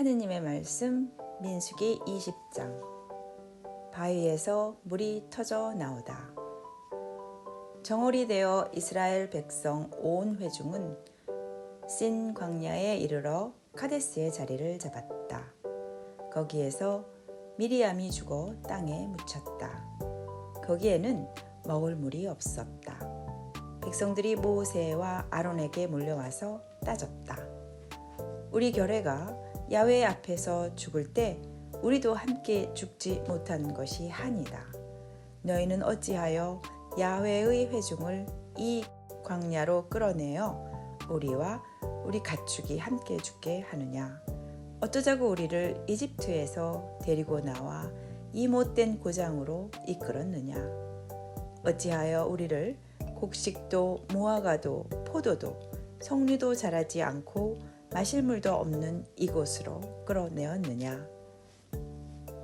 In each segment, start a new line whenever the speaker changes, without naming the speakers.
하느님의 말씀 민수기 20장. 바위에서 물이 터져 나오다. 정월이 되어 이스라엘 백성 온 회중은 신 광야에 이르러 카데스의 자리를 잡았다. 거기에서 미리암이 죽어 땅에 묻혔다. 거기에는 먹을 물이 없었다. 백성들이 모세와 아론에게 몰려와서 따졌다. 우리 결례가 야훼 앞에서 죽을 때 우리도 함께 죽지 못한 것이 한이다. 너희는 어찌하여 야훼의 회중을 이 광야로 끌어내어 우리와 우리 가축이 함께 죽게 하느냐? 어쩌자고 우리를 이집트에서 데리고 나와 이 못된 고장으로 이끌었느냐? 어찌하여 우리를 곡식도 무화과도 포도도 석류도 자라지 않고 마실 물도 없는 이곳으로 끌어내었느냐?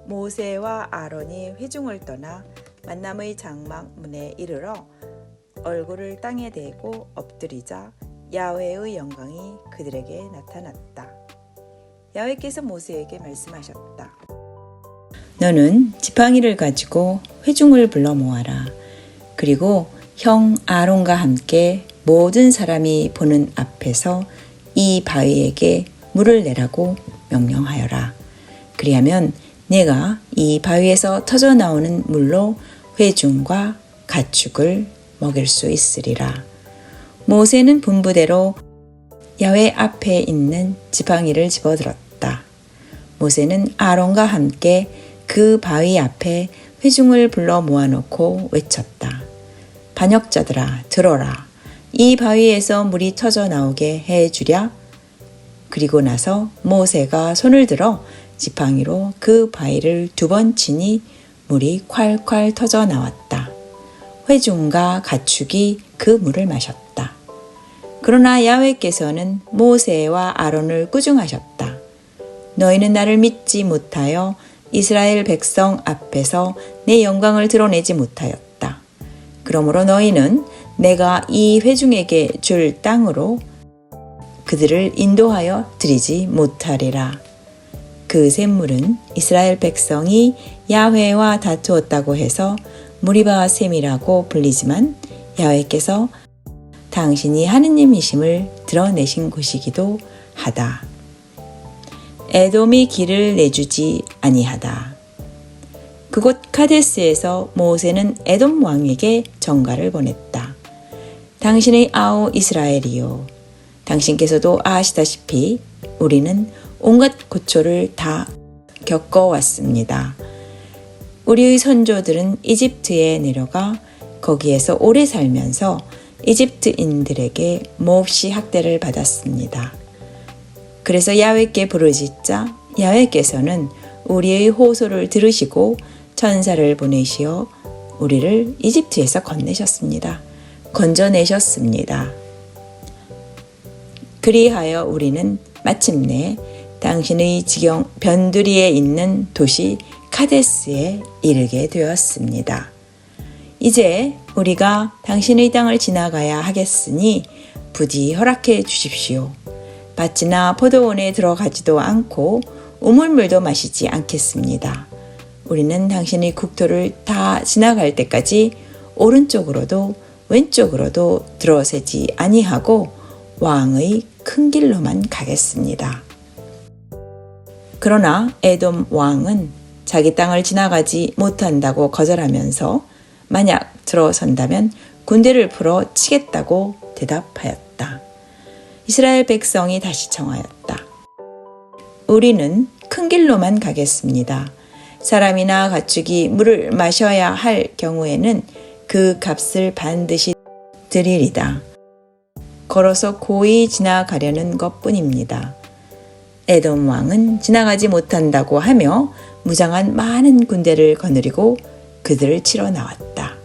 모세와 아론이 회중을 떠나 만남의 장막 문에 이르러 얼굴을 땅에 대고 엎드리자 야훼의 영광이 그들에게 나타났다. 야훼께서 모세에게 말씀하셨다. 너는 지팡이를 가지고 회중을 불러 모아라. 그리고 형 아론과 함께 모든 사람이 보는 앞에서 이 바위에게 물을 내라고 명령하여라. 그리하면 내가 이 바위에서 터져 나오는 물로 회중과 가축을 먹일 수 있으리라. 모세는 분부대로 야훼 앞에 있는 지팡이를 집어들었다. 모세는 아론과 함께 그 바위 앞에 회중을 불러 모아놓고 외쳤다. 반역자들아, 들어라. 이 바위에서 물이 터져 나오게 해주랴. 그리고 나서 모세가 손을 들어 지팡이로 그 바위를 2번 치니 물이 콸콸 터져 나왔다. 회중과 가축이 그 물을 마셨다. 그러나 야훼께서는 모세와 아론을 꾸중하셨다. 너희는 나를 믿지 못하여 이스라엘 백성 앞에서 내 영광을 드러내지 못하였다. 그러므로 너희는 내가 이 회중에게 줄 땅으로 그들을 인도하여 드리지 못하리라. 그 샘물은 이스라엘 백성이 야훼와 다투었다고 해서 무리바 샘이라고 불리지만 야훼께서 당신이 하느님이심을 드러내신 곳이기도 하다. 에돔이 길을 내주지 아니하다. 그곳 카데스에서 모세는 에돔 왕에게 전가를 보냈다. 당신의 아우 이스라엘이요, 당신께서도 아시다시피 우리는 온갖 고초를 다 겪어왔습니다. 우리의 선조들은 이집트에 내려가 거기에서 오래 살면서 이집트인들에게 몹시 학대를 받았습니다. 그래서 야훼께 부르짖자 야훼께서는 우리의 호소를 들으시고 천사를 보내시어 우리를 이집트에서 건져내셨습니다. 그리하여 우리는 마침내 당신의 지경 변두리에 있는 도시 카데스에 이르게 되었습니다. 이제 우리가 당신의 땅을 지나가야 하겠으니 부디 허락해 주십시오. 밭이나 포도원에 들어가지도 않고 우물물도 마시지 않겠습니다. 우리는 당신의 국토를 다 지나갈 때까지 오른쪽으로도 왼쪽으로도 들어서지 아니하고 왕의 큰 길로만 가겠습니다. 그러나 에돔 왕은 자기 땅을 지나가지 못한다고 거절하면서 만약 들어선다면 군대를 풀어 치겠다고 대답하였다. 이스라엘 백성이 다시 청하였다. 우리는 큰 길로만 가겠습니다. 사람이나 가축이 물을 마셔야 할 경우에는 그 값을 반드시 드리리다. 걸어서 고이 지나가려는 것뿐입니다. 에돔 왕은 지나가지 못한다고 하며 무장한 많은 군대를 거느리고 그들을 치러 나왔다.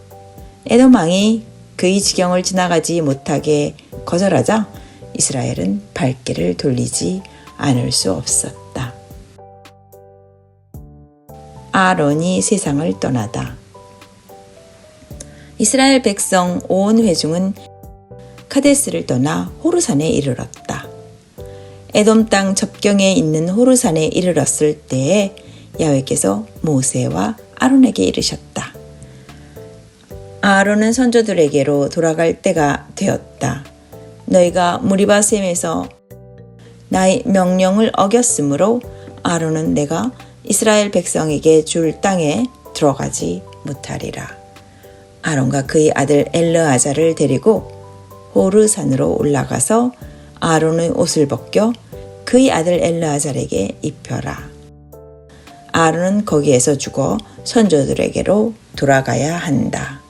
에돔 왕이 그의 지경을 지나가지 못하게 거절하자 이스라엘은 발길을 돌리지 않을 수 없었다. 아론이 세상을 떠나다. 이스라엘 백성 온 회중은 카데스를 떠나 호르산에 이르렀다. 에돔 땅 접경에 있는 호르산에 이르렀을 때에 야훼께서 모세와 아론에게 이르셨다. 아론은 선조들에게로 돌아갈 때가 되었다. 너희가 무리바 샘에서 나의 명령을 어겼으므로 아론은 내가 이스라엘 백성에게 줄 땅에 들어가지 못하리라. 아론과 그의 아들 엘르아자를 데리고 호르산으로 올라가서 아론의 옷을 벗겨 그의 아들 엘르아잘에게 입혀라. 아론은 거기에서 죽어 선조들에게로 돌아가야 한다.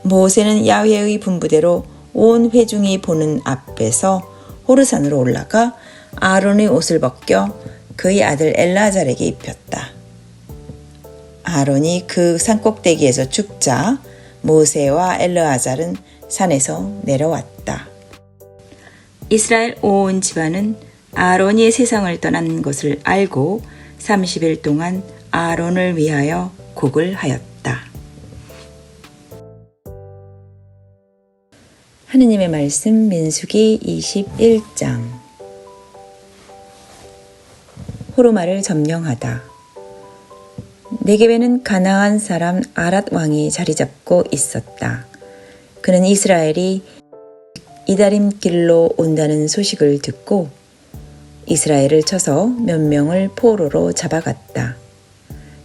모세는 야훼의 분부대로 온 회중이 보는 앞에서 호르산으로 올라가 아론의 옷을 벗겨 그의 아들 엘르아잘에게 입혔다. 아론이 그 산꼭대기에서 죽자 모세와 엘르아잘은 산에서 내려왔다. 이스라엘 온 집안은 아론이 세상을 떠난 것을 알고 30일 동안 아론을 위하여 곡을 하였다. 하느님의 말씀 민수기 21장. 호르마를 점령하다. 네겝에는 가나안 사람 아랏 왕이 자리 잡고 있었다. 그는 이스라엘이 이다림 길로 온다는 소식을 듣고 이스라엘을 쳐서 몇 명을 포로로 잡아갔다.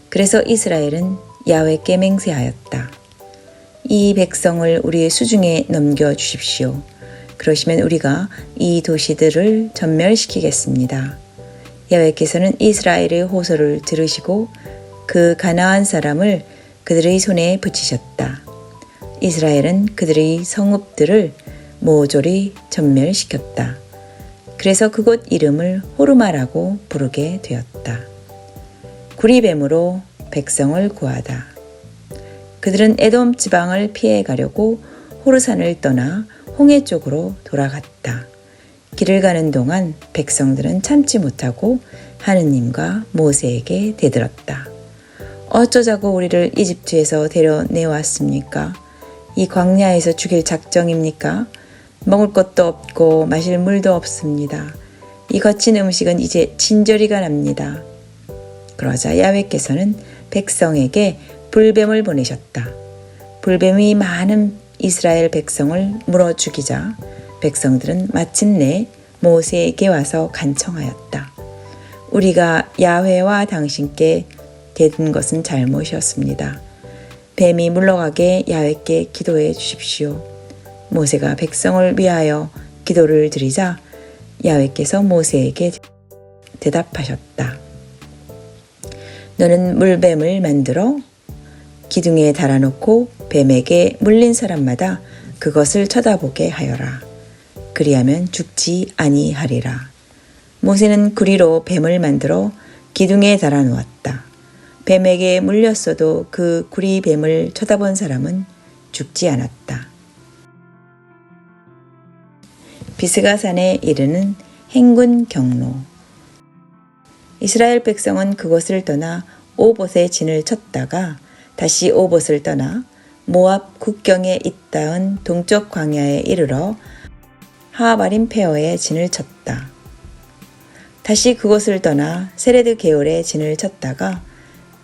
그래서 이스라엘은 야훼께 맹세하였다. 이 백성을 우리의 수중에 넘겨주십시오. 그러시면 우리가 이 도시들을 전멸시키겠습니다. 야훼께서는 이스라엘의 호소를 들으시고 그 가나안 사람을 그들의 손에 붙이셨다. 이스라엘은 그들의 성읍들을 모조리 전멸시켰다. 그래서 그곳 이름을 호르마라고 부르게 되었다. 구리뱀으로 백성을 구하다. 그들은 에돔 지방을 피해 가려고 호르산을 떠나 홍해 쪽으로 돌아갔다. 길을 가는 동안 백성들은 참지 못하고 하느님과 모세에게 대들었다. 어쩌자고 우리를 이집트에서 데려내왔습니까? 이 광야에서 죽일 작정입니까? 먹을 것도 없고 마실 물도 없습니다. 이 거친 음식은 이제 진저리가 납니다. 그러자 야훼께서는 백성에게 불뱀을 보내셨다. 불뱀이 많은 이스라엘 백성을 물어 죽이자 백성들은 마침내 모세에게 와서 간청하였다. 우리가 야훼와 당신께 대든 것은 잘못이었습니다. 뱀이 물러가게 야훼께 기도해 주십시오. 모세가 백성을 위하여 기도를 드리자 야훼께서 모세에게 대답하셨다. 너는 물뱀을 만들어 기둥에 달아놓고 뱀에게 물린 사람마다 그것을 쳐다보게 하여라. 그리하면 죽지 아니하리라. 모세는 구리로 뱀을 만들어 기둥에 달아놓았다. 뱀에게 물렸어도 그 구리 뱀을 쳐다본 사람은 죽지 않았다. 비스가산에 이르는 행군 경로. 이스라엘 백성은 그곳을 떠나 오봇에 진을 쳤다가 다시 오봇을 떠나 모압 국경에 있다은 동쪽 광야에 이르러 하바림 페어에 진을 쳤다. 다시 그곳을 떠나 세레드 게올에 진을 쳤다가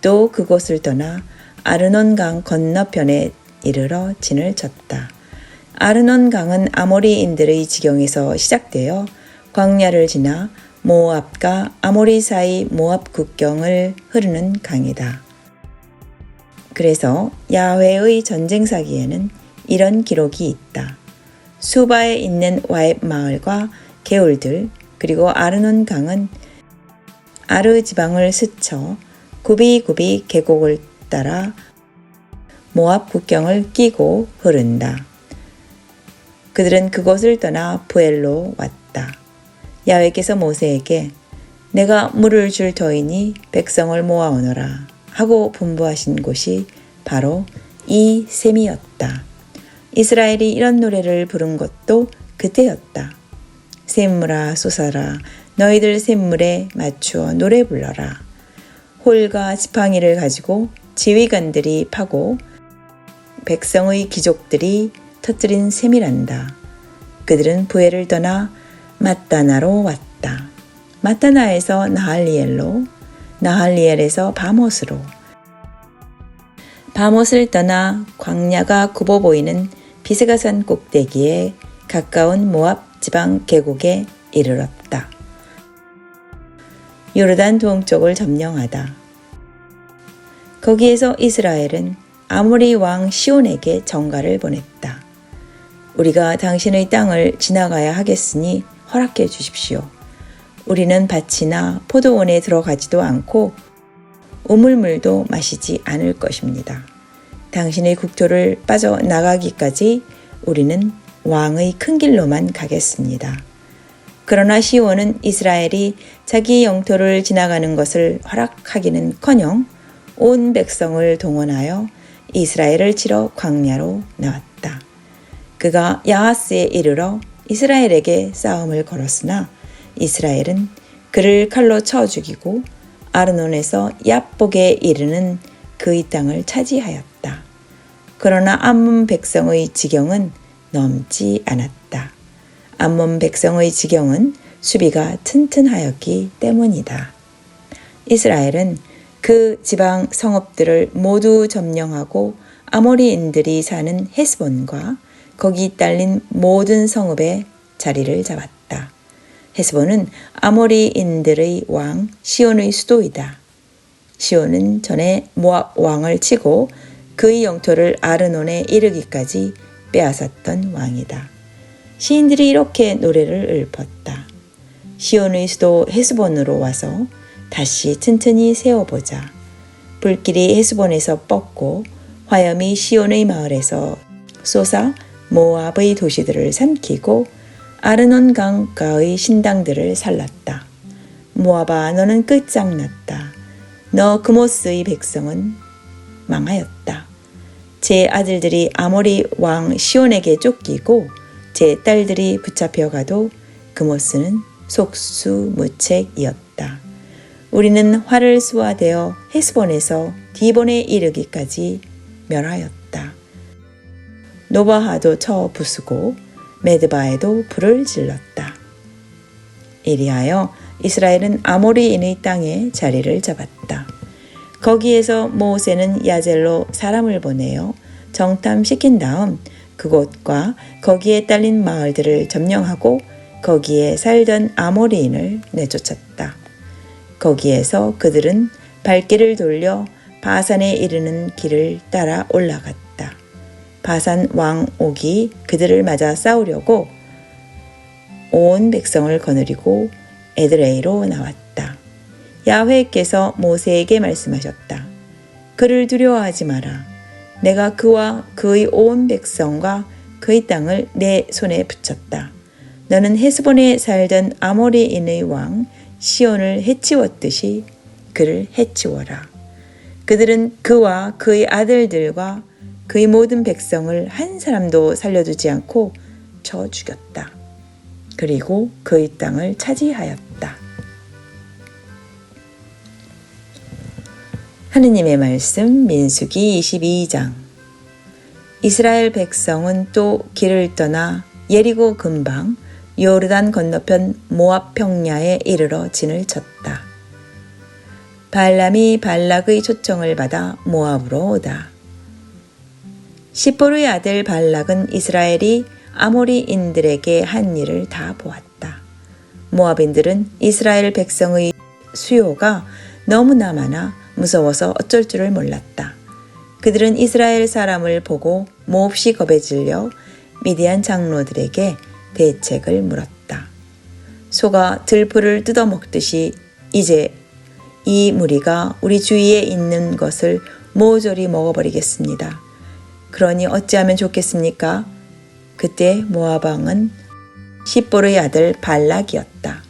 또 그곳을 떠나 아르논강 건너편에 이르러 진을 쳤다. 아르논강은 아모리인들의 지경에서 시작되어 광야를 지나 모압과 아모리 사이 모압 국경을 흐르는 강이다. 그래서 야훼의 전쟁사기에는 이런 기록이 있다. 수바에 있는 와입 마을과 게울들 그리고 아르논 강은 아르 지방을 스쳐 굽이굽이 계곡을 따라 모압 국경을 끼고 흐른다. 그들은 그곳을 떠나 부엘로 왔다. 야훼께서 모세에게 내가 물을 줄 터이니 백성을 모아오너라 하고 분부하신 곳이 바로 이 셈이었다. 이스라엘이 이런 노래를 부른 것도 그때였다. 샘물아 솟아라 너희들 샘물에 맞추어 노래 불러라. 홀과 지팡이를 가지고 지휘관들이 파고 백성의 귀족들이 터뜨린 셈이란다. 그들은 부엘을 떠나 마따나로 왔다. 마따나에서 나할리엘로, 나할리엘에서 바못으로. 바못을 떠나 광야가 굽어 보이는 비스가산 꼭대기에 가까운 모압 지방 계곡에 이르렀다. 요르단 동쪽을 점령하다. 거기에서 이스라엘은 아모리 왕 시온에게 전가를 보냈다. 우리가 당신의 땅을 지나가야 하겠으니 허락해 주십시오. 우리는 밭이나 포도원에 들어가지도 않고 우물물도 마시지 않을 것입니다. 당신의 국토를 빠져나가기까지 우리는 왕의 큰 길로만 가겠습니다. 그러나 시온은 이스라엘이 자기 영토를 지나가는 것을 허락하기는커녕 온 백성을 동원하여 이스라엘을 치러 광야로 나왔다. 그가 야하스에 이르러 이스라엘에게 싸움을 걸었으나 이스라엘은 그를 칼로 쳐 죽이고 아르논에서 얍복에 이르는 그의 땅을 차지하였다. 그러나 암몬 백성의 지경은 넘지 않았다. 암몬 백성의 지경은 수비가 튼튼하였기 때문이다. 이스라엘은 그 지방 성읍들을 모두 점령하고 아모리인들이 사는 헤스본과 거기 딸린 모든 성읍에 자리를 잡았다. 헤스본은 아모리인들의 왕 시온의 수도이다. 시온은 전에 모압 왕을 치고 그의 영토를 아르논에 이르기까지 빼앗았던 왕이다. 시인들이 이렇게 노래를 읊었다. 시온의 수도 헤스본으로 와서 다시 튼튼히 세워보자. 불길이 헤스본에서 뻗고 화염이 시온의 마을에서 솟아 모압의 도시들을 삼키고 아르논 강가의 신당들을 살랐다. 모압아, 너는 끝장났다. 너 그모스의 백성은 망하였다. 제 아들들이 아모리 왕 시온에게 쫓기고 제 딸들이 붙잡혀가도 그모스는 속수무책이었다. 우리는 활을 쏘아대어 헤스본에서 디본에 이르기까지 멸하였다. 노바하도 쳐 부수고 메드바에도 불을 질렀다. 이리하여 이스라엘은 아모리인의 땅에 자리를 잡았다. 거기에서 모세는 야젤로 사람을 보내어 정탐시킨 다음 그곳과 거기에 딸린 마을들을 점령하고 거기에 살던 아모리인을 내쫓았다. 거기에서 그들은 발길을 돌려 바산에 이르는 길을 따라 올라갔다. 바산 왕 옥이 그들을 맞아 싸우려고 온 백성을 거느리고 에드레이로 나왔다. 야훼께서 모세에게 말씀하셨다. 그를 두려워하지 마라. 내가 그와 그의 온 백성과 그의 땅을 내 손에 붙였다. 너는 헤스본에 살던 아모리인의 왕 시온을 해치웠듯이 그를 해치워라. 그들은 그와 그의 아들들과 그의 모든 백성을 한 사람도 살려두지 않고 쳐 죽였다. 그리고 그의 땅을 차지하였다. 하느님의 말씀 민수기 22장. 이스라엘 백성은 또 길을 떠나 예리고 근방 요르단 건너편 모압 평야에 이르러 진을 쳤다. 발람이 발락의 초청을 받아 모압으로 오다. 시포르의 아들 발락은 이스라엘이 아모리인들에게 한 일을 다 보았다. 모압인들은 이스라엘 백성의 수요가 너무나 많아 무서워서 어쩔 줄을 몰랐다. 그들은 이스라엘 사람을 보고 몹시 겁에 질려 미디안 장로들에게 대책을 물었다. 소가 들풀을 뜯어먹듯이 이제 이 무리가 우리 주위에 있는 것을 모조리 먹어버리겠습니다. 그러니 어찌하면 좋겠습니까? 그때 모압 왕은 시볼의 아들 발락이었다.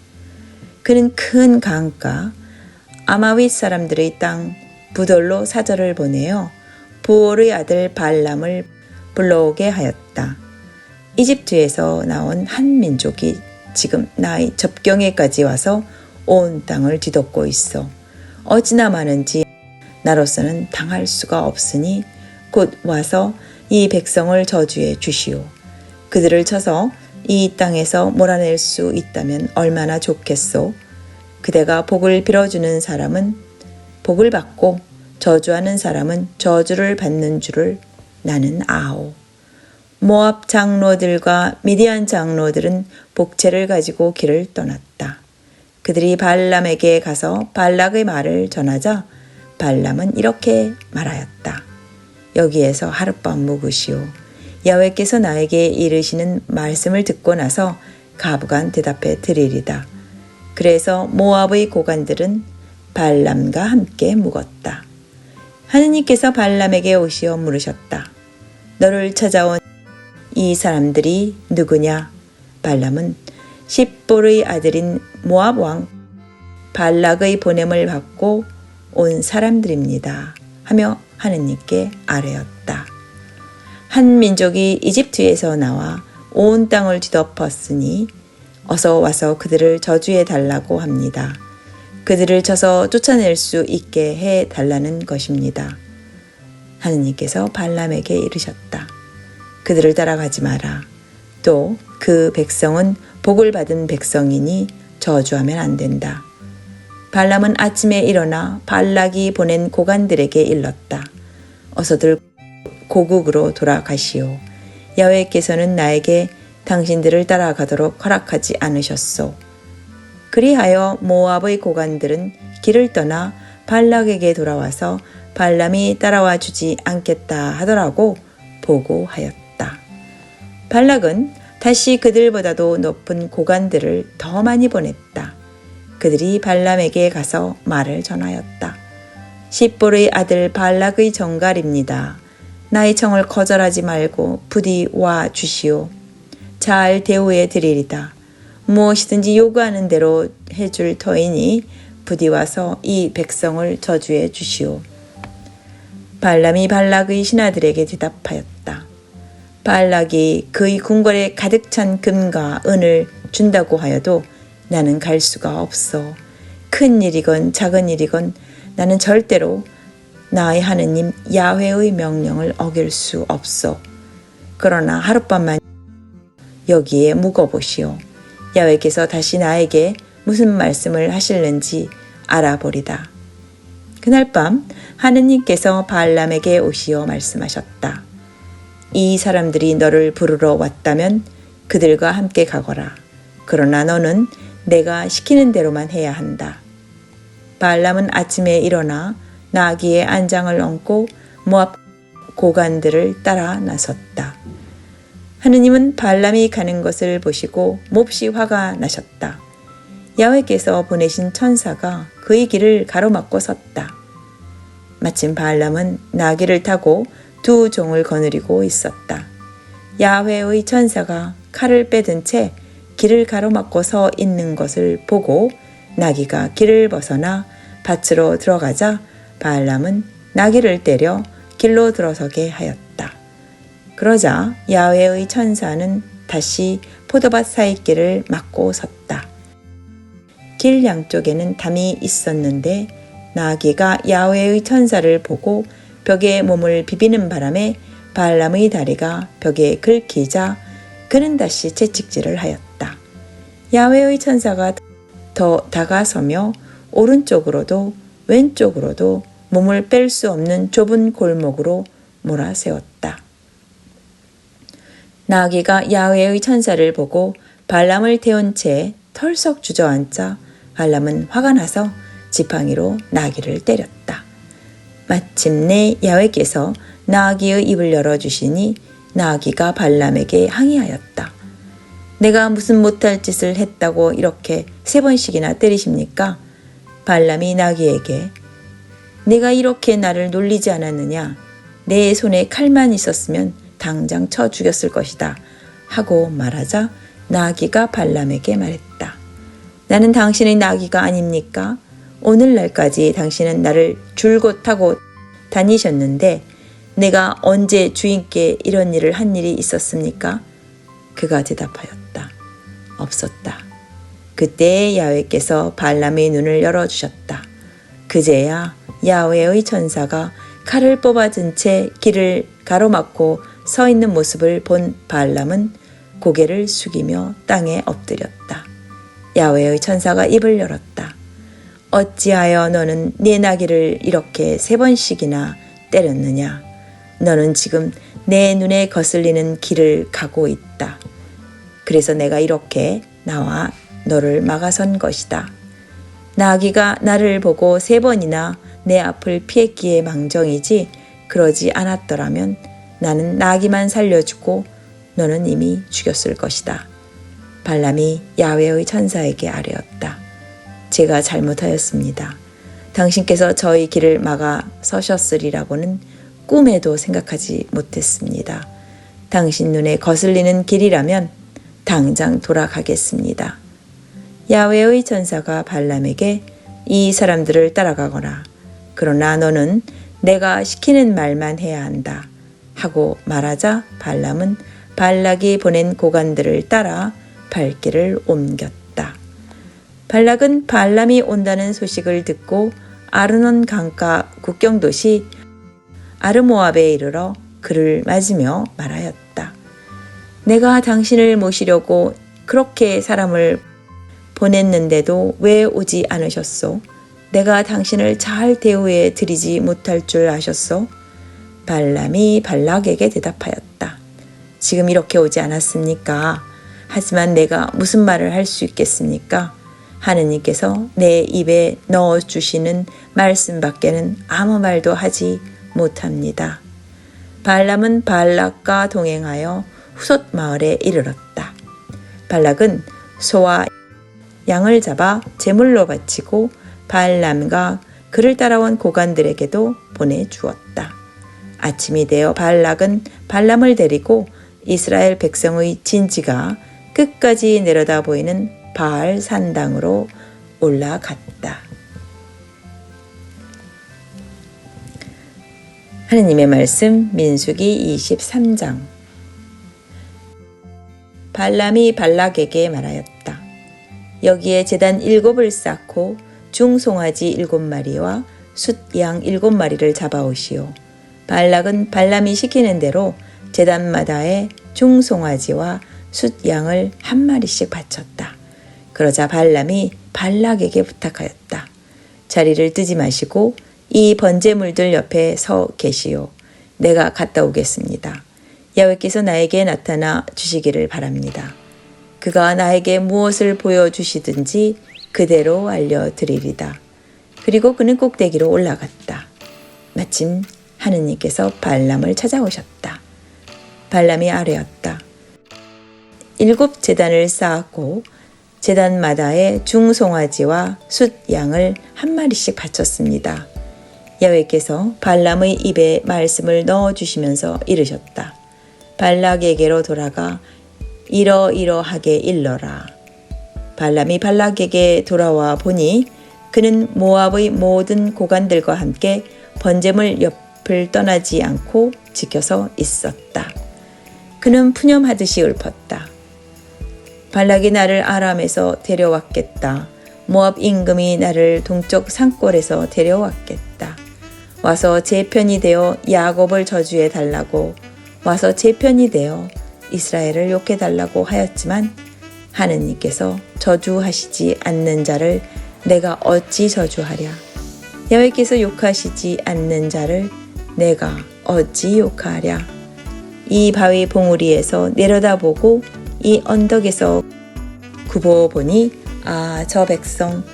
그는 큰 강가 아마윗 사람들의 땅 부돌로 사절을 보내어 부올의 아들 발람을 불러오게 하였다. 이집트에서 나온 한 민족이 지금 나의 접경에까지 와서 온 땅을 뒤덮고 있어. 어찌나 많은지 나로서는 당할 수가 없으니 곧 와서 이 백성을 저주해 주시오. 그들을 쳐서 이 땅에서 몰아낼 수 있다면 얼마나 좋겠소. 그대가 복을 빌어주는 사람은 복을 받고 저주하는 사람은 저주를 받는 줄을 나는 아오. 모압 장로들과 미디안 장로들은 복채를 가지고 길을 떠났다. 그들이 발람에게 가서 발락의 말을 전하자 발람은 이렇게 말하였다. 여기에서 하룻밤 묵으시오. 야훼께서 나에게 이르시는 말씀을 듣고 나서 가부간 대답해 드리리다. 그래서 모압의 고관들은 발람과 함께 묵었다. 하느님께서 발람에게 오시어 물으셨다. 너를 찾아온 이 사람들이 누구냐? 발람은 십볼의 아들인 모압 왕 발락의 보냄을 받고 온 사람들입니다. 하며 하느님께 아뢰었다. 한 민족이 이집트에서 나와 온 땅을 뒤덮었으니 어서 와서 그들을 저주해 달라고 합니다. 그들을 쳐서 쫓아낼 수 있게 해 달라는 것입니다. 하느님께서 발람에게 이르셨다. 그들을 따라가지 마라. 또 그 백성은 복을 받은 백성이니 저주하면 안 된다. 발람은 아침에 일어나 발락이 보낸 고관들에게 일렀다. 어서들 고국으로 돌아가시오. 야훼께서는 나에게 당신들을 따라가도록 허락하지 않으셨소. 그리하여 모압의 고관들은 길을 떠나 발락에게 돌아와서 발람이 따라와 주지 않겠다 하더라고 보고하였다. 발락은 다시 그들보다도 높은 고관들을 더 많이 보냈다. 그들이 발람에게 가서 말을 전하였다. 십볼의 아들 발락의 정갈입니다. 나의 청을 거절하지 말고 부디 와 주시오. 잘 대우해 드리리다. 무엇이든지 요구하는 대로 해줄 터이니 부디 와서 이 백성을 저주해 주시오. 발람이 발락의 신하들에게 대답하였다. 발락이 그의 궁궐에 가득 찬 금과 은을 준다고 하여도 나는 갈 수가 없어. 큰 일이건 작은 일이건 나는 절대로 나의 하느님 야훼의 명령을 어길 수 없어. 그러나 하룻밤만 여기에 묵어보시오. 야훼께서 다시 나에게 무슨 말씀을 하실는지 알아보리다. 그날 밤 하느님께서 발람에게 오시어 말씀하셨다. 이 사람들이 너를 부르러 왔다면 그들과 함께 가거라. 그러나 너는 내가 시키는 대로만 해야 한다. 발람은 아침에 일어나 나귀의 안장을 얹고 모압 고관들을 따라 나섰다. 하느님은 발람이 가는 것을 보시고 몹시 화가 나셨다. 야훼께서 보내신 천사가 그의 길을 가로막고 섰다. 마침 발람은 나귀를 타고 두 종을 거느리고 있었다. 야훼의 천사가 칼을 빼든 채 길을 가로막고 서 있는 것을 보고 나귀가 길을 벗어나 밭으로 들어가자 발람은 나귀를 때려 길로 들어서게 하였다. 그러자 야훼의 천사는 다시 포도밭 사이길을 막고 섰다. 길 양쪽에는 담이 있었는데 나귀가 야훼의 천사를 보고 벽에 몸을 비비는 바람에 발람의 다리가 벽에 긁히자 그는 다시 채찍질을 하였다. 야훼의 천사가 더 다가서며 오른쪽으로도 왼쪽으로도 몸을 뺄 수 없는 좁은 골목으로 몰아세웠다. 나귀가 야훼의 천사를 보고 발람을 태운 채 털썩 주저앉자 발람은 화가 나서 지팡이로 나귀를 때렸다. 마침내 야훼께서 나귀의 입을 열어주시니 나귀가 발람에게 항의하였다. 내가 무슨 못할 짓을 했다고 이렇게 3번씩이나 때리십니까? 발람이 나귀에게 내가 이렇게 나를 놀리지 않았느냐? 내 손에 칼만 있었으면 당장 쳐 죽였을 것이다. 하고 말하자 나귀가 발람에게 말했다. 나는 당신의 나귀가 아닙니까? 오늘날까지 당신은 나를 줄곧 타고 다니셨는데 내가 언제 주인께 이런 일을 한 일이 있었습니까? 그가 대답하였다. 없었다. 그때 야훼께서 발람의 눈을 열어주셨다. 그제야 야훼의 천사가 칼을 뽑아든 채 길을 가로막고 서 있는 모습을 본 발람은 고개를 숙이며 땅에 엎드렸다. 야훼의 천사가 입을 열었다. 어찌하여 너는 네 나귀를 이렇게 3번씩이나 때렸느냐? 너는 지금 내 눈에 거슬리는 길을 가고 있다. 그래서 내가 이렇게 나와 너를 막아선 것이다. 나귀가 나를 보고 3번이나 내 앞을 피했기에 망정이지 그러지 않았더라면 나는 나귀만 살려주고 너는 이미 죽였을 것이다. 발람이 야훼의 천사에게 아뢰었다. 제가 잘못하였습니다. 당신께서 저희 길을 막아 서셨으리라고는 꿈에도 생각하지 못했습니다. 당신 눈에 거슬리는 길이라면 당장 돌아가겠습니다. 야훼의 천사가 발람에게 이 사람들을 따라가거라. 그러나 너는 내가 시키는 말만 해야 한다. 하고 말하자 발람은 발락이 보낸 고관들을 따라 발길을 옮겼다. 발락은 발람이 온다는 소식을 듣고 아르논 강가 국경도시 아르모압에 이르러 그를 맞으며 말하였다. 내가 당신을 모시려고 그렇게 사람을 보냈는데도 왜 오지 않으셨소? 내가 당신을 잘 대우해 드리지 못할 줄 아셨소? 발람이 발락에게 대답하였다. 지금 이렇게 오지 않았습니까? 하지만 내가 무슨 말을 할 수 있겠습니까? 하느님께서 내 입에 넣어주시는 말씀밖에는 아무 말도 하지 못합니다. 발람은 발락과 동행하여 후솥 마을에 이르렀다. 발락은 소와 양을 잡아 제물로 바치고 발람과 그를 따라온 고관들에게도 보내주었다. 아침이 되어 발락은 발람을 데리고 이스라엘 백성의 진지가 끝까지 내려다 보이는 바알 산당으로 올라갔다. 하느님의 말씀 민수기 23장. 발람이 발락에게 말하였다. 여기에 제단 7을 쌓고 중송아지 7마리와 숫양 7마리를 잡아오시오. 발락은 발람이 시키는 대로 제단마다에 중송아지와 숫양을 1마리씩 바쳤다. 그러자 발람이 발락에게 부탁하였다. 자리를 뜨지 마시고 이 번제물들 옆에 서 계시오. 내가 갔다 오겠습니다. 야훼께서 나에게 나타나 주시기를 바랍니다. 그가 나에게 무엇을 보여주시든지 그대로 알려드리리다. 그리고 그는 꼭대기로 올라갔다. 마침 하느님께서 발람을 찾아오셨다. 발람이 아뢰었다. 7 제단을 쌓았고 제단마다에 중송아지와 숫양을 1마리씩 바쳤습니다. 야훼께서 발람의 입에 말씀을 넣어주시면서 이르셨다. 발락에게로 돌아가 이러이러하게 일러라. 발람이 발락에게 돌아와 보니 그는 모압의 모든 고관들과 함께 번제물 옆을 떠나지 않고 지켜서 있었다. 그는 푸념하듯이 읊었다. 발락이 나를 아람에서 데려왔겠다. 모압 임금이 나를 동쪽 산골에서 데려왔겠다. 와서 제 편이 되어 야곱을 저주해 달라고, 와서 제 편이 되어 이스라엘을 욕해 달라고 하였지만 하느님께서 저주하시지 않는 자를 내가 어찌 저주하랴. 야훼께서 욕하시지 않는 자를 내가 어찌 욕하랴. 이 바위 봉우리에서 내려다보고 이 언덕에서 굽어 보니 저 백성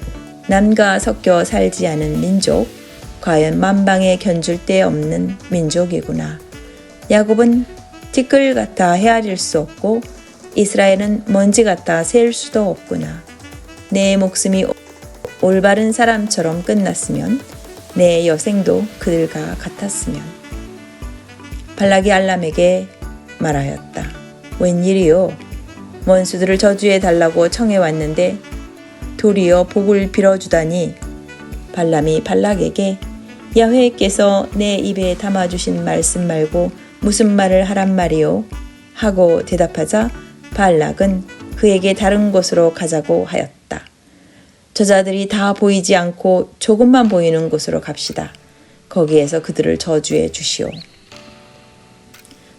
남과 섞여 살지 않은 민족, 과연 만방에 견줄 데 없는 민족이구나. 야곱은 티끌 같아 헤아릴 수 없고 이스라엘은 먼지 같아 셀 수도 없구나. 내 목숨이 올바른 사람처럼 끝났으면 내 여생도 그들과 같았으면. 발락이 알람에게 말하였다. 웬일이요? 원수들을 저주해 달라고 청해 왔는데 도리어 복을 빌어주다니. 발람이 발락에게 야훼께서 내 입에 담아주신 말씀 말고 무슨 말을 하란 말이요? 하고 대답하자 발락은 그에게 다른 곳으로 가자고 하였다. 저자들이 다 보이지 않고 조금만 보이는 곳으로 갑시다. 거기에서 그들을 저주해 주시오.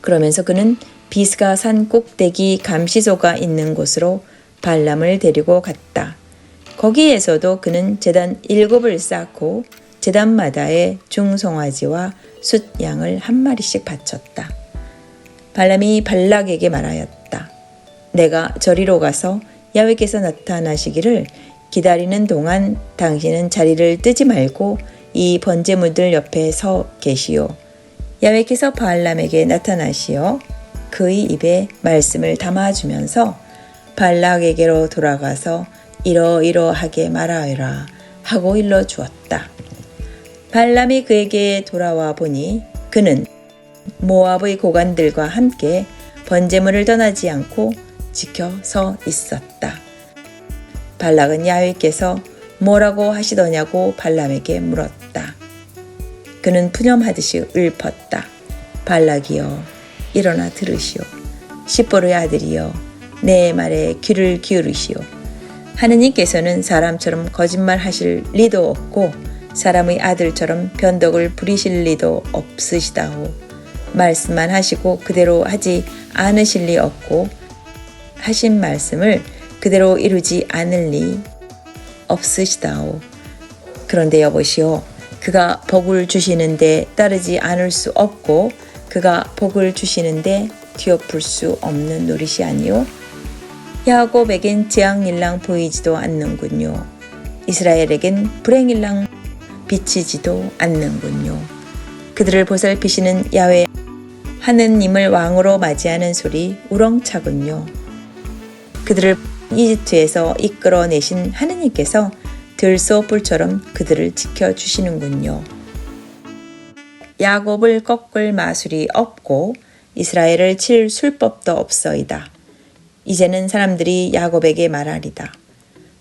그러면서 그는 비스가 산 꼭대기 감시소가 있는 곳으로 발람을 데리고 갔다. 거기에서도 그는 제단 7을 쌓고 제단마다에 중송아지와 숫양을 한 마리씩 바쳤다. 발람이 발락에게 말하였다. 내가 저리로 가서 야훼께서 나타나시기를 기다리는 동안 당신은 자리를 뜨지 말고 이 번제물들 옆에 서 계시오. 야훼께서 발람에게 나타나시어 그의 입에 말씀을 담아주면서 발락에게로 돌아가서 이러이러하게 말하여라 하고 일러주었다. 발람이 그에게 돌아와 보니 그는 모압의 고관들과 함께 번제물을 떠나지 않고 지켜 서 있었다. 발락은 야훼께서 뭐라고 하시더냐고 발람에게 물었다. 그는 푸념하듯이 읊었다. 발락이여 일어나 들으시오. 십보르의 아들이여 내 말에 귀를 기울이시오. 하느님께서는 사람처럼 거짓말하실 리도 없고 사람의 아들처럼 변덕을 부리실 리도 없으시다오. 말씀만 하시고 그대로 하지 않으실 리 없고 하신 말씀을 그대로 이루지 않을 리 없으시다오. 그런데 여보시오, 그가 복을 주시는데 따르지 않을 수 없고 그가 복을 주시는데 뒤엎을 수 없는 노릇이 아니오. 야곱에겐 재앙일랑 보이지도 않는군요. 이스라엘에겐 불행일랑 비치지도 않는군요. 그들을 보살피시는 야훼 하느님을 왕으로 맞이하는 소리 우렁차군요. 그들을 이집트에서 이끌어내신 하느님께서 들소불처럼 그들을 지켜주시는군요. 야곱을 꺾을 마술이 없고 이스라엘을 칠 술법도 없어이다. 이제는 사람들이 야곱에게 말하리다.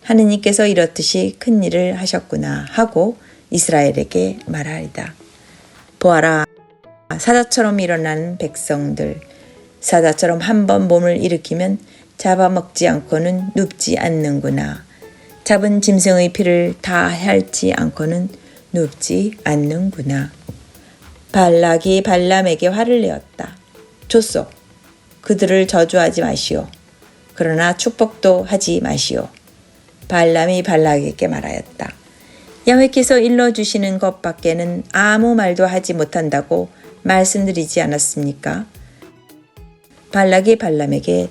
하느님께서 이렇듯이 큰 일을 하셨구나 하고 이스라엘에게 말하리다. 보아라, 사자처럼 일어나는 백성들, 사자처럼 한번 몸을 일으키면 잡아먹지 않고는 눕지 않는구나. 잡은 짐승의 피를 다 핥지 않고는 눕지 않는구나. 발락이 발람에게 화를 내었다. 좋소. 그들을 저주하지 마시오. 그러나 축복도 하지 마시오. 발람이 발락에게 말하였다. 야훼께서 일러주시는 것밖에는 아무 말도 하지 못한다고 말씀드리지 않았습니까? 발락이 발람에게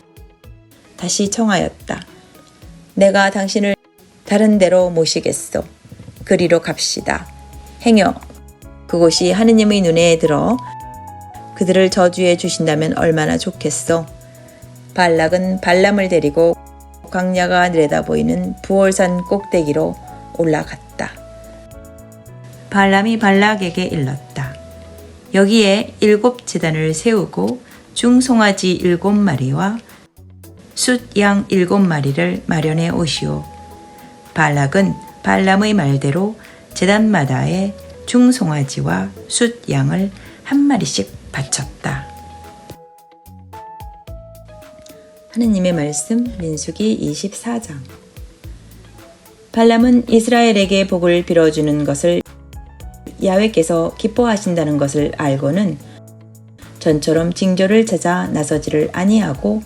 다시 청하였다. 내가 당신을 다른 데로 모시겠소. 그리로 갑시다. 행여 그곳이 하느님의 눈에 들어 그들을 저주해 주신다면 얼마나 좋겠소. 발락은 발람을 데리고 광야가 내려다보이는 부올산 꼭대기로 올라갔다. 발람이 발락에게 일렀다. 여기에 7 제단을 세우고 중송아지 7마리와 숫양 7마리를 마련해 오시오. 발락은 발람의 말대로 제단마다에 중송아지와 숫양을 한 마리씩 바쳤다. 하느님의 말씀 민수기 24장. 발람은 이스라엘에게 복을 빌어주는 것을 야훼께서 기뻐하신다는 것을 알고는 전처럼 징조를 찾아 나서지를 아니하고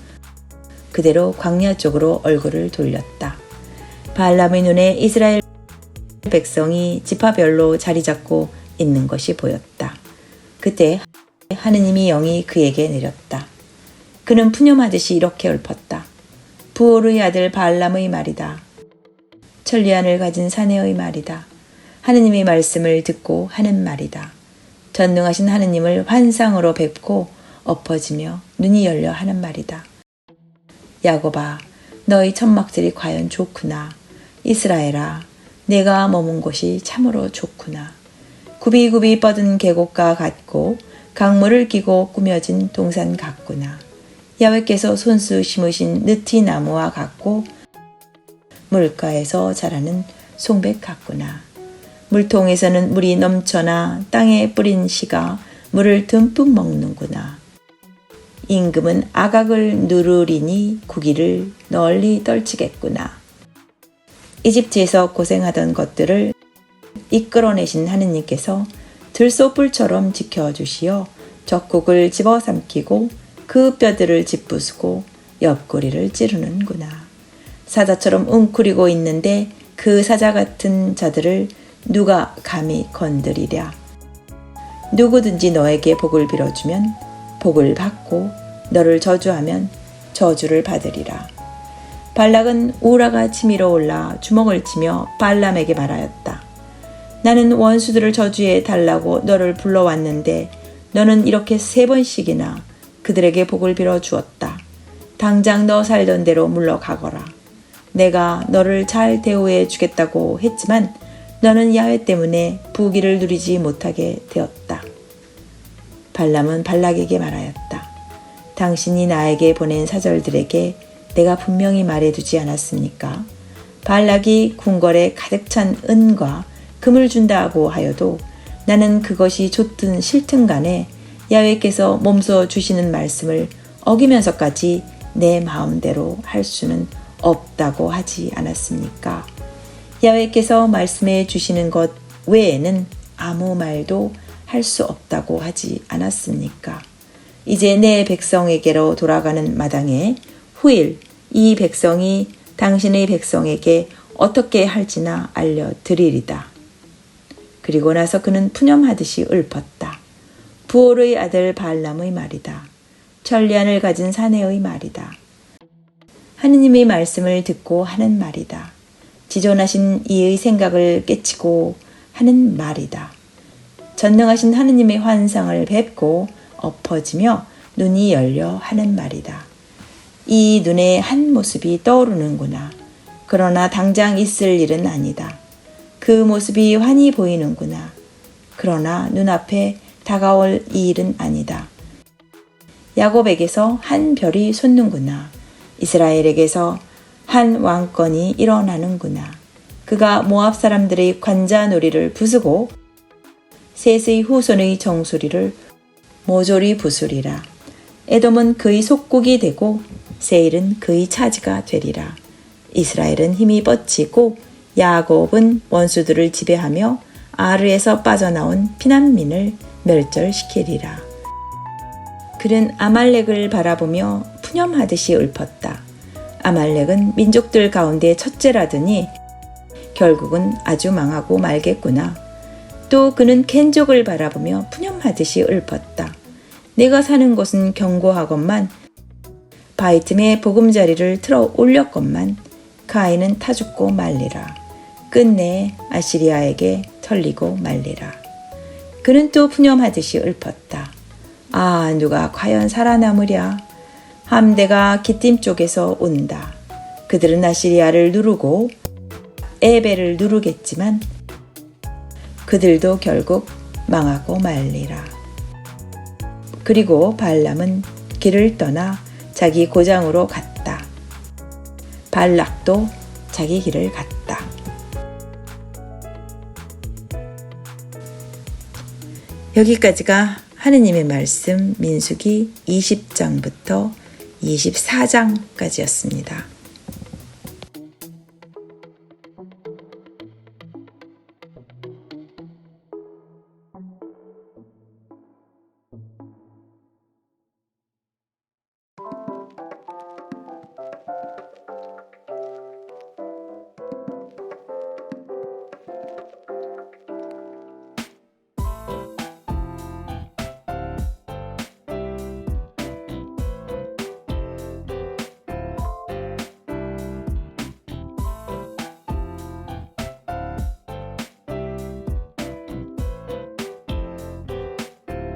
그대로 광야 쪽으로 얼굴을 돌렸다. 발람의 눈에 이스라엘 백성이 지파별로 자리 잡고 있는 것이 보였다. 그때 하느님이 영이 그에게 내렸다. 그는 푸념하듯이 이렇게 읊었다. 부올의 아들 발람의 말이다. 천리안을 가진 사내의 말이다. 하느님의 말씀을 듣고 하는 말이다. 전능하신 하느님을 환상으로 뵙고 엎어지며 눈이 열려 하는 말이다. 야곱아, 너희 천막들이 과연 좋구나. 이스라엘아, 내가 머문 곳이 참으로 좋구나. 굽이굽이 뻗은 계곡과 같고 강물을 끼고 꾸며진 동산 같구나. 야훼께서 손수 심으신 느티나무와 같고 물가에서 자라는 송백 같구나. 물통에서는 물이 넘쳐나 땅에 뿌린 씨가 물을 듬뿍 먹는구나. 임금은 아각을 누르리니 구기를 널리 떨치겠구나. 이집트에서 고생하던 것들을 이끌어내신 하느님께서 들소뿔처럼 지켜주시어 적국을 집어삼키고 그 뼈들을 짚부수고 옆구리를 찌르는구나. 사자처럼 웅크리고 있는데 그 사자 같은 자들을 누가 감히 건드리랴. 누구든지 너에게 복을 빌어주면 복을 받고 너를 저주하면 저주를 받으리라. 발락은 우라가 치밀어 올라 주먹을 치며 발람에게 말하였다. 나는 원수들을 저주해 달라고 너를 불러왔는데 너는 이렇게 3번씩이나 그들에게 복을 빌어 주었다. 당장 너 살던 대로 물러가거라. 내가 너를 잘 대우해 주겠다고 했지만 너는 야훼 때문에 부귀를 누리지 못하게 되었다. 발람은 발락에게 말하였다. 당신이 나에게 보낸 사절들에게 내가 분명히 말해두지 않았습니까? 발락이 궁궐에 가득 찬 은과 금을 준다고 하여도 나는 그것이 좋든 싫든 간에 야훼께서 몸소 주시는 말씀을 어기면서까지 내 마음대로 할 수는 없다고 하지 않았습니까? 야훼께서 말씀해 주시는 것 외에는 아무 말도 할 수 없다고 하지 않았습니까? 이제 내 백성에게로 돌아가는 마당에 후일 이 백성이 당신의 백성에게 어떻게 할지나 알려드리리다. 그리고 나서 그는 푸념하듯이 읊었다. 부올의 아들 발람의 말이다. 천리안을 가진 사내의 말이다. 하느님의 말씀을 듣고 하는 말이다. 지존하신 이의 생각을 깨치고 하는 말이다. 전능하신 하느님의 환상을 뵙고 엎어지며 눈이 열려 하는 말이다. 이 눈에 한 모습이 떠오르는구나. 그러나 당장 있을 일은 아니다. 그 모습이 환히 보이는구나. 그러나 눈앞에 다가올 이 일은 아니다. 야곱에게서 한 별이 솟는구나. 이스라엘에게서 한 왕권이 일어나는구나. 그가 모압 사람들의 관자놀이를 부수고 셋의 후손의 정수리를 모조리 부수리라. 에돔은 그의 속국이 되고 세일은 그의 차지가 되리라. 이스라엘은 힘이 뻗치고 야곱은 원수들을 지배하며 아르에서 빠져나온 피난민을 멸절시키리라. 그는 아말렉을 바라보며 푸념하듯이 읊었다. 아말렉은 민족들 가운데 첫째라더니 결국은 아주 망하고 말겠구나. 또 그는 겐족을 바라보며 푸념하듯이 읊었다. 내가 사는 곳은 견고하건만 바위 틈에 보금자리를 틀어 올렸건만 가인은 타 죽고 말리라. 끝내 아시리아에게 털리고 말리라. 그는 또 푸념하듯이 읊었다. 아, 누가 과연 살아남으랴. 함대가 기띔 쪽에서 온다. 그들은 아시리아를 누르고 에벨을 누르겠지만 그들도 결국 망하고 말리라. 그리고 발람은 길을 떠나 자기 고장으로 갔다. 발락도 자기 길을 갔다. 여기까지가 하느님의 말씀 민수기 20장부터 24장까지였습니다.